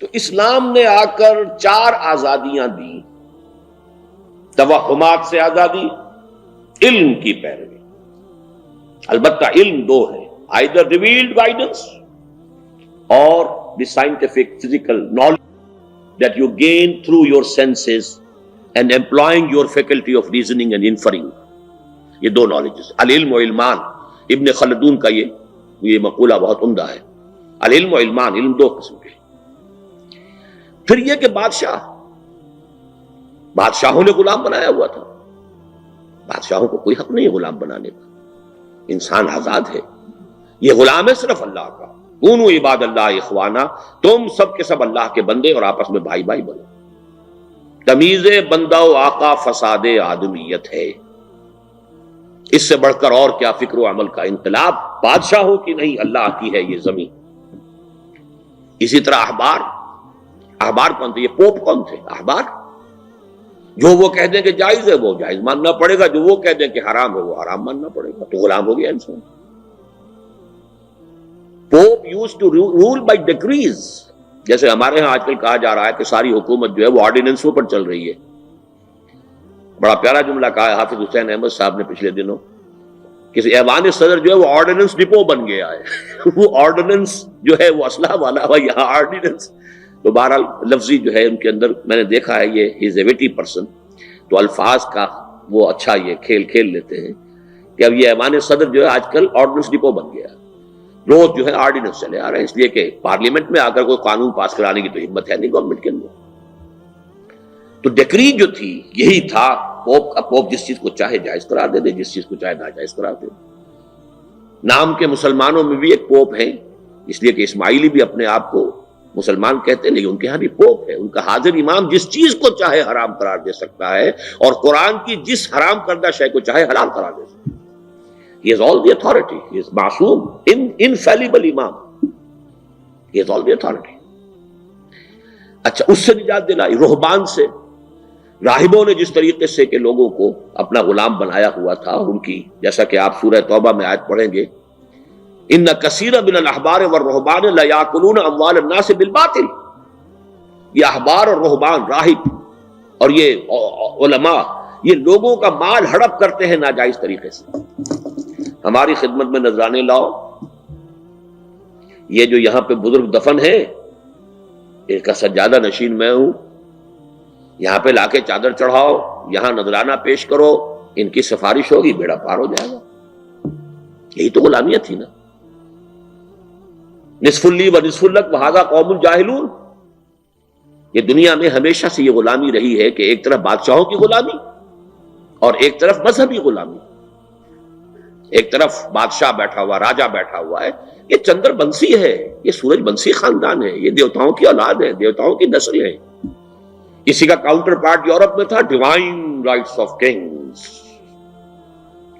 تو اسلام نے آ کر 4 آزادیاں دی. توہمات سے آزادی، علم کی پیروی. البتہ علم 2 ہے، either revealed guidance or the scientific physical knowledge that you gain through your senses and employing your faculty of reasoning and inferring. یہ 2 knowledges. العلم و علمان، ابن خلدون کا یہ مقولہ بہت عمدہ ہے. العلم و علمان، علم 2 قسم کے. پھر یہ کہ بادشاہوں نے غلام بنایا ہوا تھا. بادشاہوں کو کوئی حق نہیں ہے غلام بنانے کا. انسان آزاد ہے. یہ غلام ہے صرف اللہ کا. کونوا عباد اللہ اخوانا، تم سب کے سب اللہ کے بندے اور آپس میں بھائی بھائی بنو. تمیز بندہ و آقا فساد آدمیت ہے. اس سے بڑھ کر اور کیا فکر و عمل کا انقلاب. بادشاہوں کی نہیں، اللہ کی ہے یہ زمین. اسی طرح احبار کون تھے؟ یہ پوپ کون تھے؟ احبار. جو وہ کہہ دیں کہ جائز ہے وہ جائز ماننا پڑے گا، جو وہ کہہ دیں کہ حرام ہے وہ حرام ماننا پڑے گا. تو غلام ہو گیا انسان. Pope use to rule by decrees. جیسے ہمارے ہاں آج کل کہا جا رہا ہے کہ ساری حکومت جو ہے وہ آرڈیننسوں پر چل رہی ہے. بڑا پیارا جملہ کہا ہے حافظ حسین احمد صاحب نے پچھلے دنوں. کسی ایوان صدر جو ہے وہ آرڈیننس ڈپو بن گیا ہے. وہ آرڈیننس جو ہے وہ اسلحہ والا ہوا، یہاں آرڈیننس. تو بہرحال لفظی جو ہے ان کے اندر میں نے دیکھا ہے، یہ ہی از اے ویٹی پرسن، تو الفاظ کا وہ اچھا یہ کھیل لیتے ہیں کہ اب یہ ایوان صدر جو ہے آج کل آرڈیننس ڈپو بن گیا. روز جو ہے آرڈیننس چلے آ رہے ہیں، اس لیے کہ پارلیمنٹ میں آ کر کوئی قانون پاس کرانے کی تو ہمت ہے نہیں گورنمنٹ کے اندر. تو ڈیکری جو تھی یہی تھا. پوپ جس چیز کو چاہے جائز قرار دے دے، جس چیز کو چاہے ناجائز قرار دے. نام کے مسلمانوں میں بھی ایک پوپ ہے، اس لیے کہ اسماعیلی بھی اپنے آپ کو مسلمان کہتے ہیں، لیکن ان کے ہاں بھی پوپ ہے. ان کا حاضر امام جس چیز کو چاہے حرام قرار دے سکتا ہے اور قرآن کی جس حرام کردہ شے کو چاہے حلال قرار دے سکتا ہے. He has all the authority. He is معصوم، infallible امام. He has all the authority. اچھا، اس سے نجات دلائی رہبان سے. راہبوں نے جس طریقے سے کہ لوگوں کو اپنا غلام بنایا ہوا تھا، اور ان کی جیسا کہ آپ سورہ توبہ میں آیت پڑھیں گے، ان کثیر من الاحبار والرہبان لا یاکلون اموال الناس بالباطل. یہ احبار اور رہبان، راہب اور یہ علماء، یہ لوگوں کا مال ہڑپ کرتے ہیں ناجائز طریقے سے. ہماری خدمت میں نذرانے لاؤ. یہ جو یہاں پہ بزرگ دفن ہے، ایک کا سجادہ نشین میں ہوں. یہاں پہ لا کے چادر چڑھاؤ، یہاں نذرانہ پیش کرو، ان کی سفارش ہوگی، بیڑا پار ہو جائے گا. یہی تو غلامیت تھی نا. نصف لی و نصف لک وہذا قوم جاہلون. یہ دنیا میں ہمیشہ سے یہ غلامی رہی ہے کہ ایک طرف بادشاہوں کی غلامی اور ایک طرف مذہبی غلامی. ایک طرف بادشاہ بیٹھا ہوا، راجہ بیٹھا ہوا ہے، یہ چندر بنسی ہے، یہ سورج بنسی خاندان ہے، یہ دیوتاؤں کی اولاد ہے، دیوتاؤں کی نسل ہے. اسی کا کاؤنٹر پارٹ یورپ میں تھا، divine rights of kings.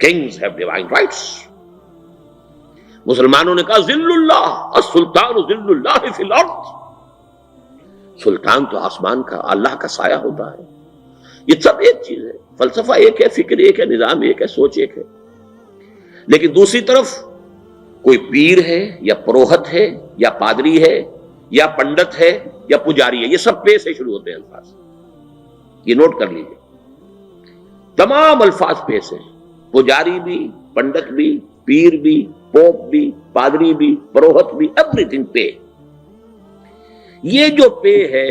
Kings have divine rights. مسلمانوں نے کہا ذل اللہ السلطان ذل اللہ فی الارض. سلطان تو آسمان کا، اللہ کا سایہ ہوتا ہے. یہ سب ایک چیز ہے، فلسفہ ایک ہے، فکر ایک ہے، نظام ایک ہے، سوچ ایک ہے. لیکن دوسری طرف کوئی پیر ہے یا پروہت ہے یا پادری ہے یا پنڈت ہے یا پجاری ہے، یہ سب پے سے شروع ہوتے ہیں الفاظ. یہ نوٹ کر لیجیے، تمام الفاظ پے سے. پجاری بھی، پنڈت بھی، پیر بھی، پوپ بھی، پادری بھی، پروہت بھی، ایوری تھنگ پے. یہ جو پے ہے،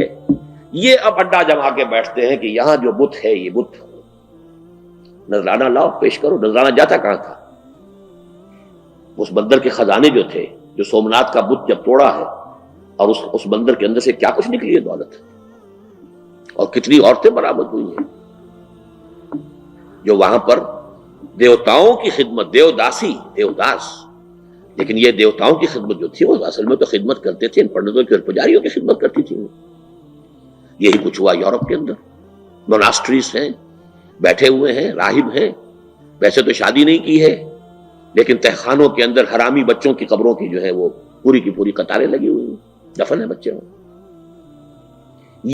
یہ اب اڈا جما کے بیٹھتے ہیں کہ یہاں جو بت ہے یہ بت. نذرانہ لاؤ، پیش کرو. نذرانہ جاتا کہاں تھا؟ اس بندر کے خزانے جو تھے، جو سومناتھ کا بت جب توڑا ہے، اور اس بندر کے اندر سے کیا کچھ نکلی ہے دولت، اور کتنی عورتیں برآمد ہوئی ہیں جو وہاں پر دیوتاؤں کی خدمت، دیوداسی، دیوداس. لیکن یہ دیوتاؤں کی خدمت جو تھی وہ اصل میں تو خدمت کرتے تھے ان پنڈتوں کی اور پجاریوں کی خدمت کرتی تھی. یہی کچھ ہوا یورپ کے اندر. موناسٹریز ہیں، بیٹھے ہوئے ہیں، راہب ہیں. ویسے تو شادی نہیں کی ہے، لیکن تہخانوں کے اندر حرامی بچوں کی قبروں کی جو ہے وہ پوری کی پوری قطاریں لگی ہوئی ہیں، دفن ہے بچے.